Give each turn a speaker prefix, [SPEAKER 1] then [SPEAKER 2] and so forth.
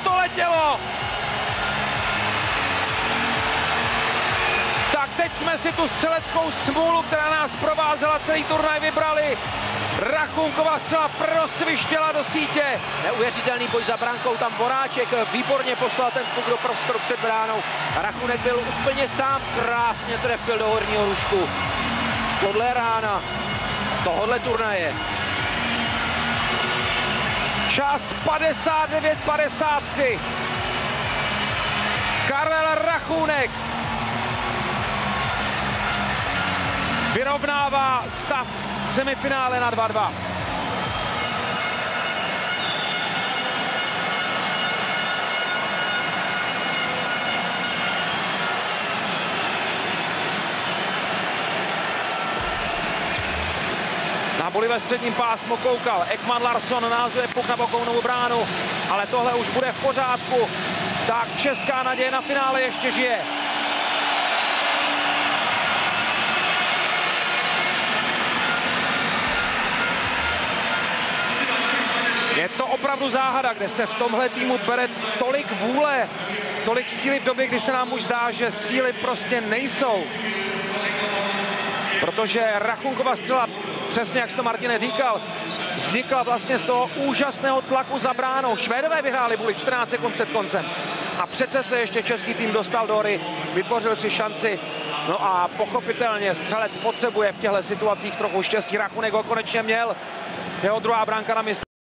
[SPEAKER 1] to letělo! Tak teď jsme si tu střeleckou smůlu, která nás provázela celý turnaj, vybrali. Rachunkova střela prosvištěla do sítě.
[SPEAKER 2] Neuvěřitelný boj za brankou, tam Voráček výborně poslal ten puk do prostoru před bránou. Rachunek byl úplně sám, krásně trefil do horního rušku. Tohle rána tohle turnaje.
[SPEAKER 1] Čas 59:53. Karel Rachunek vyrovnává stav semifinále na 2:2. Na boli ve středním pásmu koukal Ekman Larsson, názuje puk na bokovnou bránu, ale tohle už bude v pořádku. Tak česká naděje na finále ještě žije. Je to opravdu záhada, kde se v tomhle týmu bere tolik vůle, tolik síly v době, kdy se nám už zdá, že síly prostě nejsou. Protože Rachunkova střela, přesně jak jsi to, Martine, říkal, vznikla vlastně z toho úžasného tlaku za bránou. Švédové vyhráli buli 14 sekund před koncem. A přece se ještě český tým dostal do hry, vytvořil si šanci. No a pochopitelně střelec potřebuje v těchto situacích trochu štěstí. Rachunek ho konečně měl. Jeho druhá branka na mistrovství.